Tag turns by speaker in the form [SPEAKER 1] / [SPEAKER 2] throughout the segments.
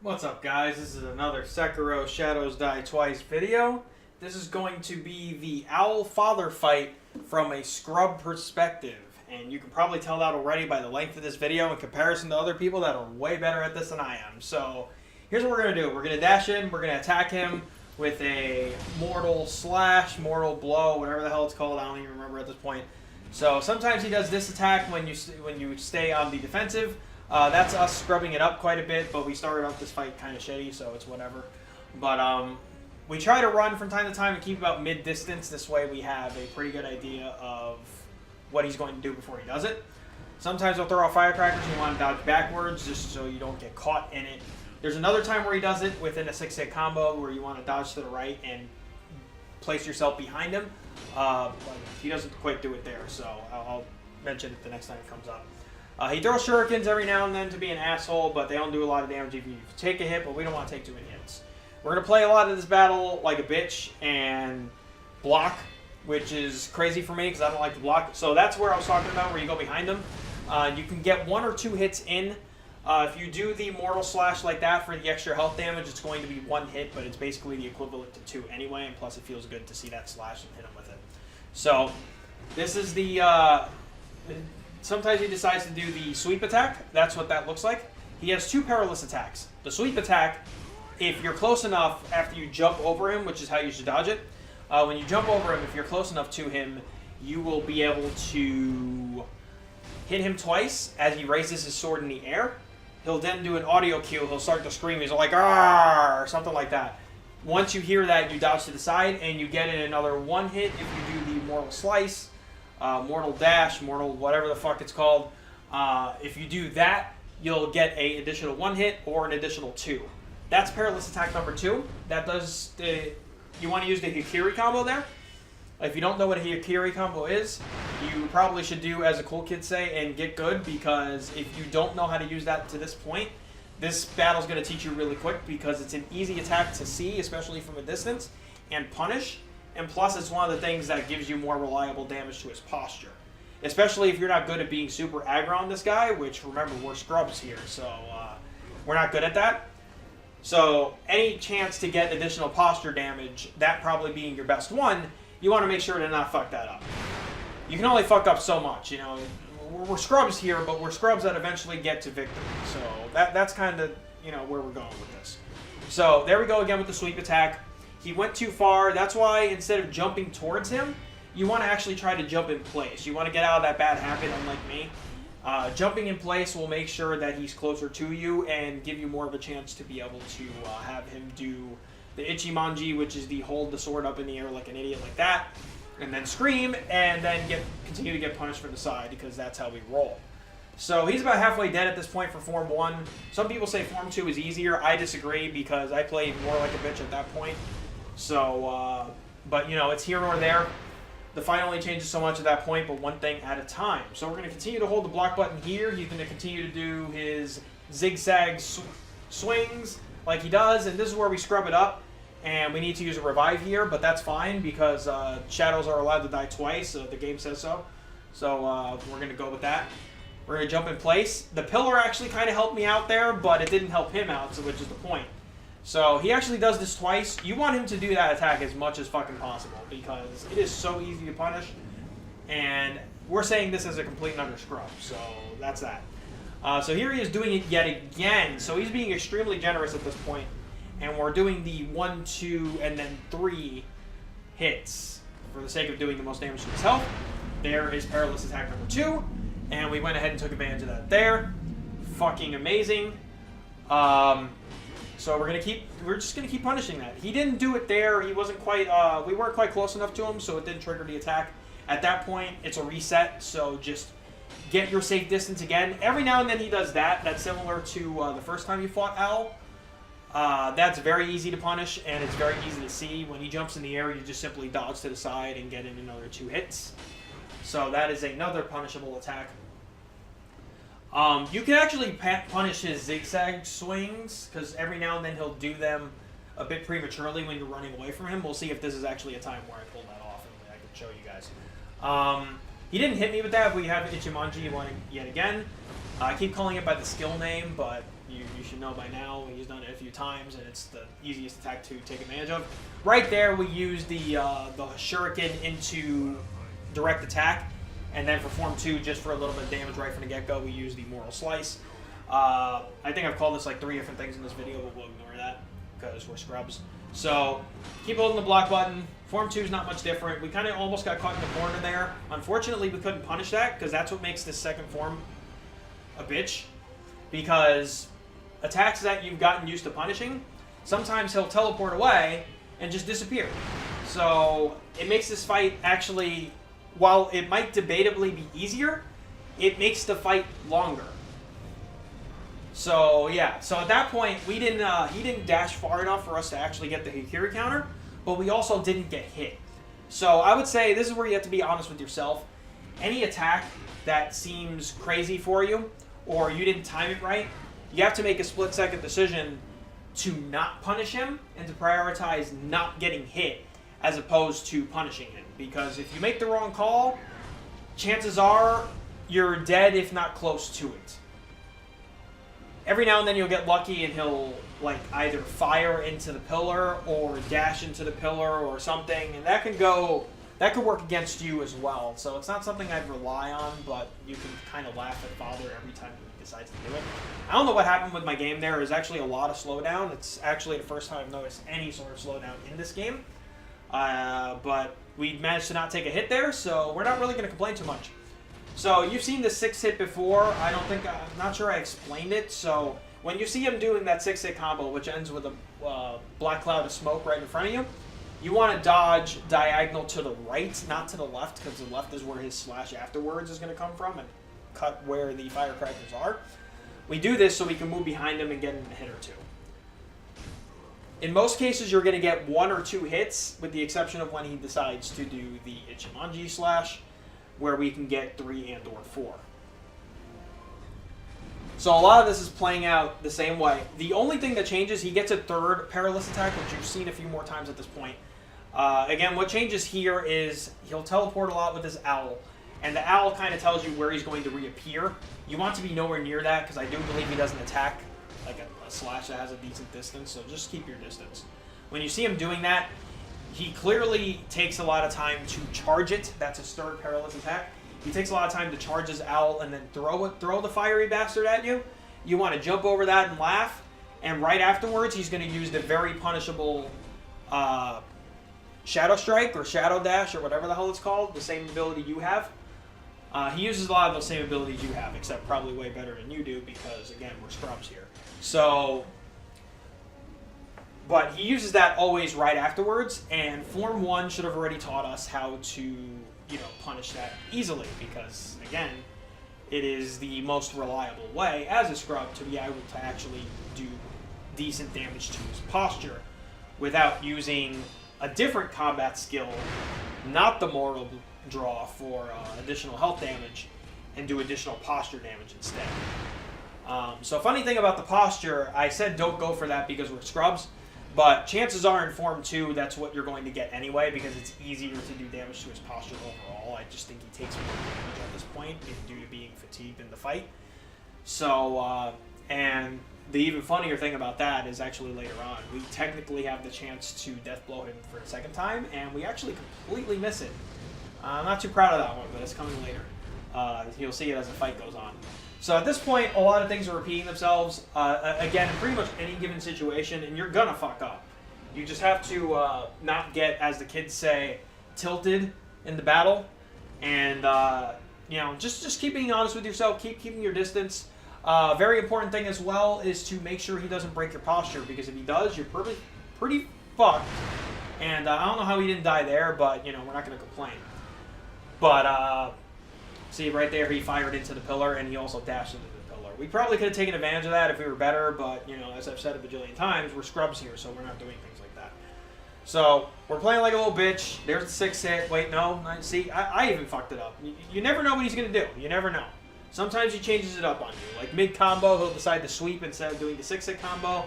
[SPEAKER 1] What's up, guys? This is another Sekiro Shadows Die Twice video. This is going to be the Owl Father fight from a scrub perspective. And you can probably tell that already by the length of this video in comparison to other people that are way better at this than I am. So, here's what we're going to do. We're going to dash in, we're going to attack him with a mortal slash, mortal blow, whatever the hell it's called. I don't even remember at this point. So, sometimes he does this attack when you stay on the defensive. That's us scrubbing it up quite a bit, but we started off this fight kind of shitty, so it's whatever. But we try to run from time to time and keep about mid-distance. This way we have a pretty good idea of what he's going to do before he does it. Sometimes he'll throw out firecrackers and you want to dodge backwards just so you don't get caught in it. There's another time where he does it within a 6-hit combo where you want to dodge to the right and place yourself behind him. But he doesn't quite do it there, so I'll mention it the next time it comes up. He throws shurikens every now and then to be an asshole, but they don't do a lot of damage if you take a hit, but we don't want to take too many hits. We're going to play a lot of this battle like a bitch and block, which is crazy for me because I don't like to block. So that's where I was talking about, where you go behind them. You can get 1 or 2 hits in. If you do the mortal slash like that for the extra health damage, it's going to be 1 hit, but it's basically the equivalent to 2 anyway, and plus it feels good to see that slash and hit him with it. So this is the... Sometimes he decides to do the sweep attack. That's what that looks like. He has 2 perilous attacks. The sweep attack, if you're close enough after you jump over him, which is how you should dodge it, when you jump over him, if you're close enough to him, you will be able to hit him twice as he raises his sword in the air. He'll then do an audio cue. He'll start to scream. He's like, "Arr!" or something like that. Once you hear that, you dodge to the side, and you get in another 1 hit if you do the mortal slice. Mortal dash, mortal whatever the fuck it's called. If you do that, you'll get an additional 1 hit or an additional 2. That's perilous attack number 2. That does you want to use the Hikiri combo there. If you don't know what a Hikiri combo is, you probably should do, as the cool kids say, and get good, because if you don't know how to use that to this point, this battle's going to teach you really quick, because it's an easy attack to see, especially from a distance, and punish. And plus, it's one of the things that gives you more reliable damage to his posture. Especially if you're not good at being super aggro on this guy, which, remember, we're scrubs here, so we're not good at that. So, any chance to get additional posture damage, that probably being your best one, you want to make sure to not fuck that up. You can only fuck up so much, you know. We're scrubs here, but we're scrubs that eventually get to victory. So, that's kind of, you know, where we're going with this. So, there we go again with the sweep attack. He went too far. That's why instead of jumping towards him, you want to actually try to jump in place. You want to get out of that bad habit, unlike me. Jumping in place will make sure that he's closer to you and give you more of a chance to be able to have him do the Ichimonji, which is the hold the sword up in the air like an idiot like that, and then scream, and then continue to get punished from the side, because that's how we roll. So he's about halfway dead at this point for Form 1. Some people say Form 2 is easier. I disagree, because I played more like a bitch at that point. So, but you know, it's here or there. The fight only changes so much at that point, but one thing at a time. So we're going to continue to hold the block button here. He's going to continue to do his zigzag swings like he does, and this is where we scrub it up. And we need to use a revive here, but that's fine, because shadows are allowed to die twice. The game says so. So we're going to go with that. We're going to jump in place. The pillar actually kind of helped me out there, but it didn't help him out, so which is the point. So he actually does this twice. You want him to do that attack as much as fucking possible, because it is so easy to punish. And we're saying this as a complete and utter scrub, so that's that. So here he is doing it yet again. So he's being extremely generous at this point. And we're doing the 1, 2, and then 3 hits for the sake of doing the most damage to his health. There is perilous attack number 2. And we went ahead and took advantage of that there. Fucking amazing. So we're just gonna keep punishing that. He didn't do it there. He wasn't quite. We weren't quite close enough to him, so it didn't trigger the attack. At that point, it's a reset. So just get your safe distance again. Every now and then he does that. That's similar to the first time you fought Owl. That's very easy to punish, and it's very easy to see. When he jumps in the air, you just simply dodge to the side and get in another 2 hits. So that is another punishable attack. You can actually punish his zigzag swings, because every now and then he'll do them a bit prematurely when you're running away from him. We'll see if this is actually a time where I pull that off and I can show you guys. He didn't hit me with that. We have Ichimonji yet again. I keep calling it by the skill name, but you should know by now. He's done it a few times, and it's the easiest attack to take advantage of. Right there, we use the shuriken into direct attack, and then for Form 2, just for a little bit of damage right from the get-go, we use the Moral Slice. I think I've called this like 3 different things in this video, but we'll ignore that because we're scrubs. So keep holding the block button. Form 2 is not much different. We kind of almost got caught in the corner there. Unfortunately, we couldn't punish that because that's what makes this second form a bitch. Because attacks that you've gotten used to punishing, sometimes he'll teleport away and just disappear. So it makes this fight actually, while it might debatably be easier, it makes the fight longer. So yeah, so at that point, he didn't dash far enough for us to actually get the Hikiri counter, but we also didn't get hit. So I would say this is where you have to be honest with yourself. Any attack that seems crazy for you, or you didn't time it right, you have to make a split-second decision to not punish him and to prioritize not getting hit as opposed to punishing him. Because if you make the wrong call, chances are you're dead if not close to it. Every now and then you'll get lucky and he'll like either fire into the pillar or dash into the pillar or something, and that could work against you as well. So it's not something I'd rely on, but you can kind of laugh at Father every time he decides to do it. I don't know what happened with my game there. There's actually a lot of slowdown. It's actually the first time I've noticed any sort of slowdown in this game. But we managed to not take a hit there, so we're not really going to complain too much. So you've seen the 6-hit before. I'm not sure I explained it. So when you see him doing that 6-hit combo, which ends with a black cloud of smoke right in front of you, you want to dodge diagonal to the right, not to the left, because the left is where his slash afterwards is going to come from and cut where the firecrackers are. We do this so we can move behind him and get him a hit or two. In most cases, you're going to get 1 or 2 hits, with the exception of when he decides to do the Ichimonji slash, where we can get 3 and or 4. So a lot of this is playing out the same way. The only thing that changes, he gets a 3rd perilous attack, which you've seen a few more times at this point. Again, what changes here is he'll teleport a lot with his owl, and the owl kind of tells you where he's going to reappear. You want to be nowhere near that, because I do believe he doesn't attack like a slash that has a decent distance, so just keep your distance. When you see him doing that, he clearly takes a lot of time to charge it. That's his 3rd perilous attack. He takes a lot of time to charge his owl and then throw the fiery bastard at you. You want to jump over that and laugh, and right afterwards he's going to use the very punishable Shadow Strike or Shadow Dash or whatever the hell it's called, the same ability you have. He uses a lot of those same abilities you have, except probably way better than you do because, again, we're scrubs here. So, but he uses that always right afterwards, and Form 1 should have already taught us how to, punish that easily because, again, it is the most reliable way as a scrub to be able to actually do decent damage to his posture without using a different combat skill, not the moral draw for additional health damage, and do additional posture damage instead. So funny thing about the posture, I said don't go for that because we're scrubs, but chances are in Form 2 that's what you're going to get anyway because it's easier to do damage to his posture overall. I just think he takes more damage at this point due to being fatigued in the fight. So, and the even funnier thing about that is actually later on. We technically have the chance to death blow him for a 2nd time, and we actually completely miss it. I'm not too proud of that one, but it's coming later. You'll see it as the fight goes on. So at this point, a lot of things are repeating themselves. Again, in pretty much any given situation, and you're gonna fuck up. You just have to not get, as the kids say, tilted in the battle, and just keep being honest with yourself. Keep keeping your distance. Very important thing as well is to make sure he doesn't break your posture, because if he does, you're pretty fucked. And I don't know how he didn't die there, but we're not gonna complain. But see right there, he fired into the pillar, and he also dashed into the pillar. We probably could have taken advantage of that if we were better, but as I've said a bajillion times, we're scrubs here, so we're not doing things like that. So we're playing like a little bitch. There's the 6-hit. Wait, no, see, I even fucked it up. You never know what he's gonna do. You never know. Sometimes he changes it up on you. Like mid-combo, he'll decide to sweep instead of doing the 6-hit combo.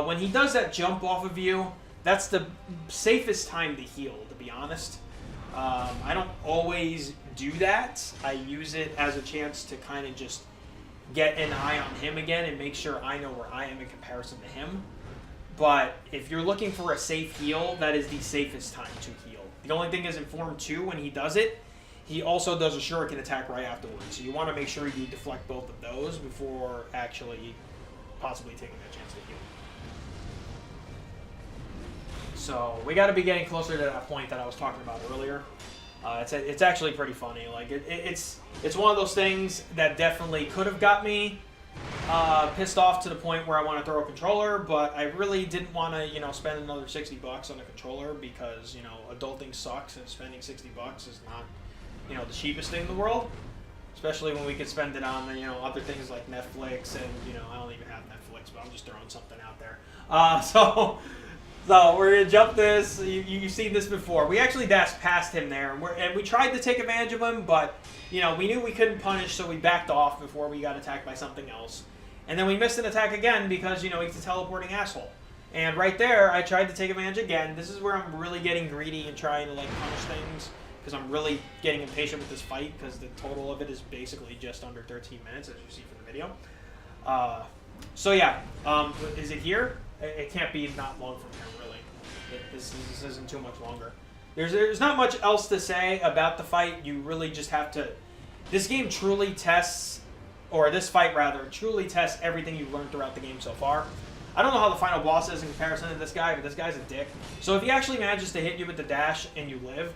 [SPEAKER 1] When he does that jump off of you, that's the safest time to heal, to be honest. I don't always do that. I use it as a chance to kind of just get an eye on him again and make sure I know where I am in comparison to him. But if you're looking for a safe heal, that is the safest time to heal. The only thing is in Form 2, when he does it, he also does a shuriken attack right afterwards. So you want to make sure you deflect both of those before actually possibly taking that chance to heal. So we got to be getting closer to that point that I was talking about earlier. It's actually pretty funny. Like it's one of those things that definitely could have got me pissed off to the point where I want to throw a controller, but I really didn't want to spend another $60 on a controller because adulting sucks and spending $60 is not the cheapest thing in the world, especially when we could spend it on other things like Netflix and I don't even have Netflix, but I'm just throwing something out there. So we're going to jump this. You've seen this before. We actually dashed past him there, and we tried to take advantage of him, but we knew we couldn't punish, so we backed off before we got attacked by something else. And then we missed an attack again because, he's a teleporting asshole. And right there, I tried to take advantage again. This is where I'm really getting greedy and trying to punish things because I'm really getting impatient with this fight because the total of it is basically just under 13 minutes, as you see from the video. So yeah, is it here? It can't be not long from here, really. This isn't too much longer. There's not much else to say about the fight. You really just have to... This game truly tests, or this fight rather, truly tests everything you've learned throughout the game so far. I don't know how the final boss is in comparison to this guy, but this guy's a dick. So if he actually manages to hit you with the dash and you live,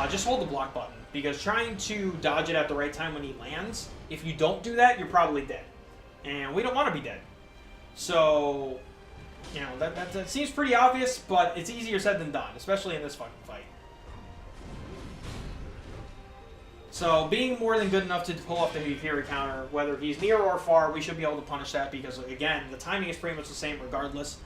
[SPEAKER 1] just hold the block button. Because trying to dodge it at the right time when he lands, if you don't do that, you're probably dead. And we don't want to be dead. So... that seems pretty obvious, but it's easier said than done, especially in this fucking fight. So, being more than good enough to pull off the Hikiri counter, whether he's near or far, we should be able to punish that because, again, the timing is pretty much the same regardless.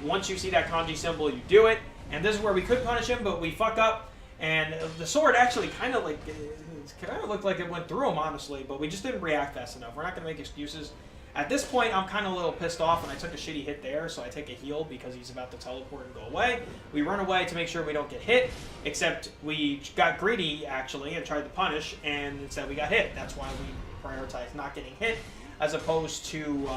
[SPEAKER 1] Once you see that kanji symbol, you do it, and this is where we could punish him, but we fuck up, and the sword actually kind of looked like it went through him, honestly, but we just didn't react fast enough. We're not going to make excuses. At this point, I'm kind of a little pissed off, and I took a shitty hit there, so I take a heal because he's about to teleport and go away. We run away to make sure we don't get hit, except we got greedy, actually, and tried to punish, and instead we got hit. That's why we prioritize not getting hit, as opposed to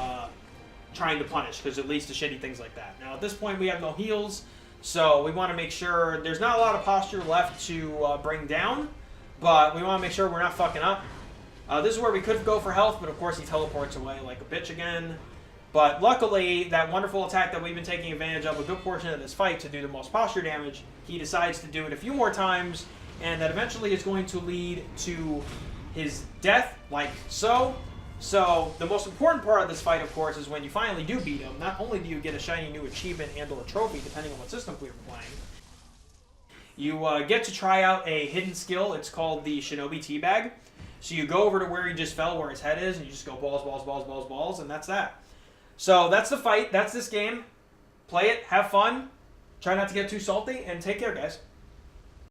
[SPEAKER 1] trying to punish, because it leads to shitty things like that. Now, at this point, we have no heals, so we want to make sure there's not a lot of posture left to bring down, but we want to make sure we're not fucking up. This is where we could go for health, but of course he teleports away like a bitch again. But luckily, that wonderful attack that we've been taking advantage of a good portion of this fight to do the most posture damage, he decides to do it a few more times, and that eventually is going to lead to his death, like so. So, the most important part of this fight, of course, is when you finally do beat him, not only do you get a shiny new achievement and or trophy, depending on what system we were playing, you get to try out a hidden skill. It's called the Shinobi Teabag. So you go over to where he just fell, where his head is, and you just go balls, balls, balls, balls, balls, and that's that. So that's the fight. That's this game. Play it. Have fun. Try not to get too salty, and take care, guys.